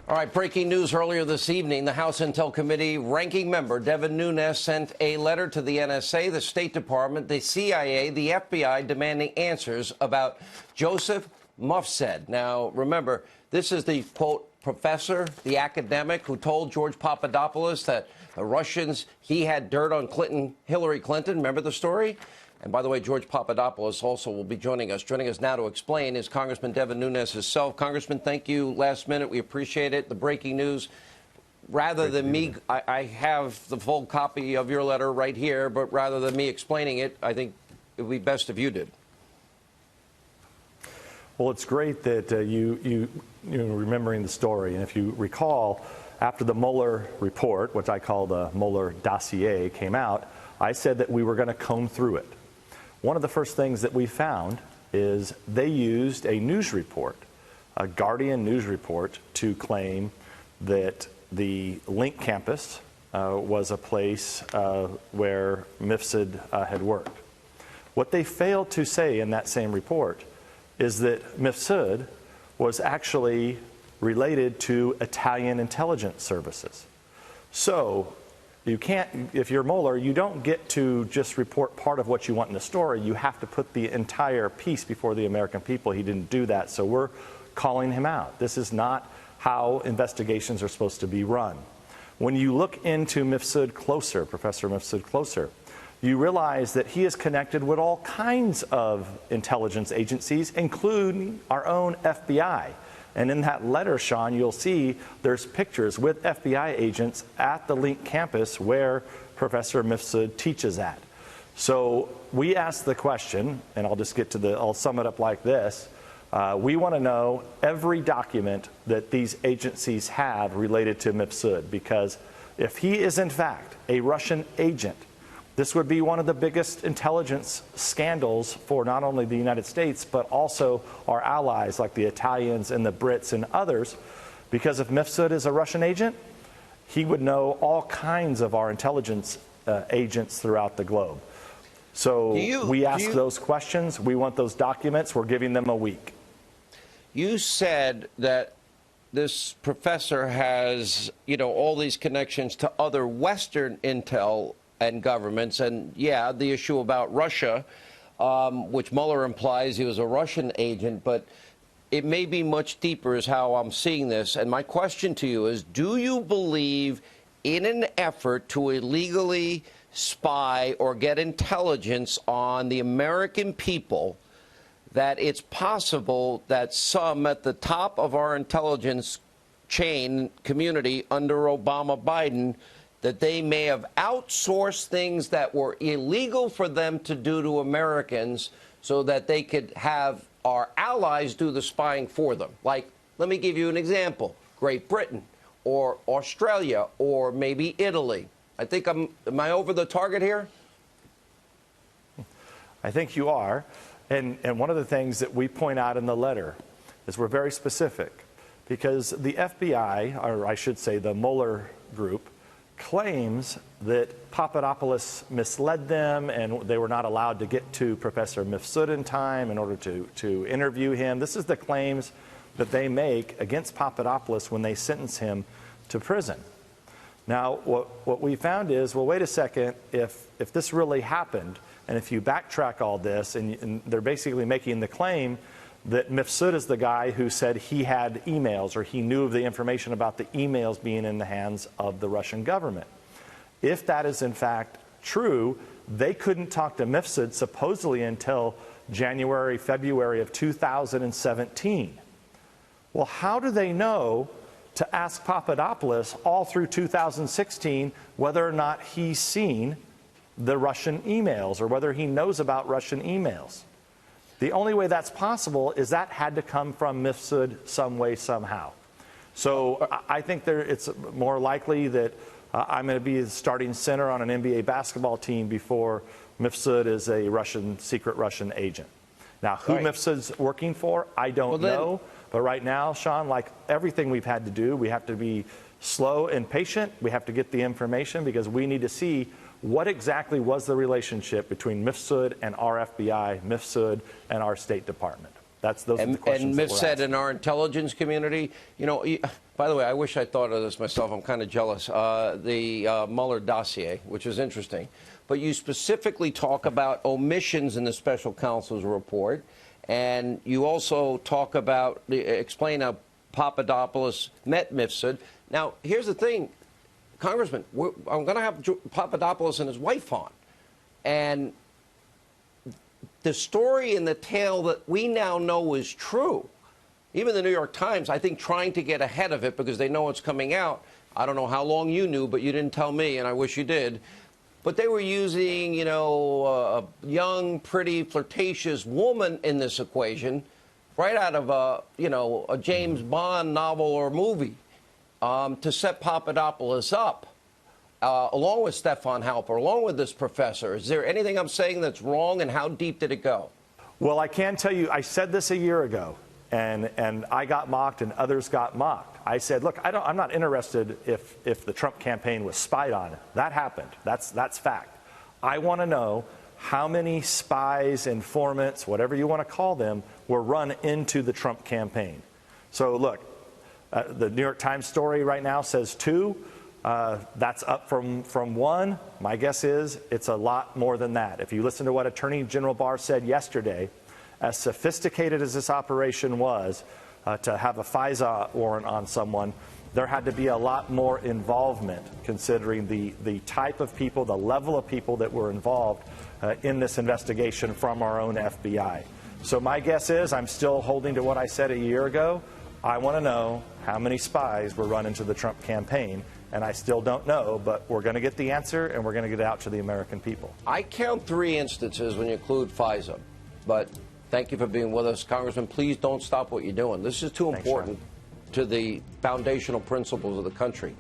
All right, breaking news earlier this evening. The House Intel Committee ranking member Devin Nunes sent a letter to the NSA, the State Department, the CIA, the FBI, demanding answers about Joseph Mifsud. Now, remember, this is the, quote, professor, the academic who told George Papadopoulos that the Russians, he had dirt on Hillary Clinton. Remember the story? And by the way, George Papadopoulos also will be joining us. Joining us now to explain is Congressman Devin Nunes himself. Congressman, thank you last minute. We appreciate it. The breaking news. Rather than me, I have the full copy of your letter right here, but rather than me explaining it, I think it would be best if you did. Well, it's great that you remembering the story. And if you recall, after the Mueller report, which I call the Mueller dossier, came out, I said that we were going to comb through it. One of the first things that we found is they used a news report, a Guardian news report, to claim that the Link campus was a place where Mifsud had worked. What they failed to say in that same report is that Mifsud was actually related to Italian intelligence services. So you can't, if you're Mueller, you don't get to just report part of what you want in the story. You have to put the entire piece before the American people. He didn't do that, so we're calling him out. This is not how investigations are supposed to be run. When you look into Mifsud closer, Professor Mifsud closer, you realize that he is connected with all kinds of intelligence agencies, including our own FBI. And in that letter, Sean, you'll see there's pictures with FBI agents at the Link campus where Professor Mifsud teaches at. So we asked the question, and I'll just get to I'll sum it up like this. We want to know every document that these agencies have related to Mifsud, because if he is in fact a Russian agent, this would be one of the biggest intelligence scandals for not only the United States, but also our allies like the Italians and the Brits and others. Because if Mifsud is a Russian agent, he would know all kinds of our intelligence agents throughout the globe. So we ask those questions. We want those documents. We're giving them a week. You said that this professor has, all these connections to other Western intel and governments, and yeah, the issue about Russia, which Mueller implies he was a Russian agent, but it may be much deeper is how I'm seeing this. And my question to you is, do you believe in an effort to illegally spy or get intelligence on the American people that it's possible that some at the top of our intelligence chain community under Obama-Biden, that they may have outsourced things that were illegal for them to do to Americans so that they could have our allies do the spying for them? Like, let me give you an example. Great Britain or Australia or maybe Italy. I think am I over the target here? I think you are. And one of the things that we point out in the letter is we're very specific, because the FBI, or I should say the Mueller group, claims that Papadopoulos misled them and they were not allowed to get to Professor Mifsud in time in order to interview him. This is the claims that they make against Papadopoulos when they sentence him to prison. Now, what we found is, well, wait a second, if this really happened, and if you backtrack all this, and they're basically making the claim that Mifsud is the guy who said he had emails, or he knew of the information about the emails being in the hands of the Russian government. If that is in fact true, they couldn't talk to Mifsud supposedly until January, February of 2017. Well, how do they know to ask Papadopoulos all through 2016 whether or not he's seen the Russian emails or whether he knows about Russian emails? The only way that's possible is that had to come from Mifsud some way, somehow. So I think it's more likely that I'm going to be the starting center on an NBA basketball team before Mifsud is a secret Russian agent. Now, who Mifsud's working for, I don't know. But right now, Sean, like everything we've had to do, we have to be slow and patient. We have to get the information because we need to see what exactly was the relationship between Mifsud and our FBI, Mifsud and our State Department. Those are the And questions that we're Mifsud asking. in our intelligence community, you know, by the way, I wish I thought of this myself. I'm kind of jealous. The Mueller dossier, which is interesting. But you specifically talk about omissions in the special counsel's report. And you also talk about, explain how Papadopoulos met Mifsud. Now, here's the thing, Congressman, I'm going to have Papadopoulos and his wife on. And the story and the tale that we now know is true. Even the New York Times, I think, trying to get ahead of it because they know it's coming out. I don't know how long you knew, but you didn't tell me, and I wish you did. But they were using, you know, a young, pretty, flirtatious woman in this equation, right out of a, you know, a James Bond novel or movie, to set Papadopoulos up. Along with Stefan Halper, along with this professor. Is there anything I'm saying that's wrong, and how deep did it go? Well, I can tell you, I said this a year ago, and I got mocked and others got mocked. I said, look, I'm not interested if the Trump campaign was spied on. That happened. That's fact. I want to know how many spies, informants, whatever you want to call them, were run into the Trump campaign. So look, the New York Times story right now says 2. That's up from 1. My guess is it's a lot more than that. If you listen to what Attorney General Barr said yesterday, as sophisticated as this operation was, to have a FISA warrant on someone, there had to be a lot more involvement, considering the type of people, the level of people that were involved in this investigation from our own FBI. So my guess is, I'm still holding to what I said a year ago. I want to know how many spies were run into the Trump campaign. And I still don't know, but we're going to get the answer, and we're going to get it out to the American people. I count 3 instances when you include FISA. But thank you for being with us. Congressman, please don't stop what you're doing. This is too important to the foundational principles of the country.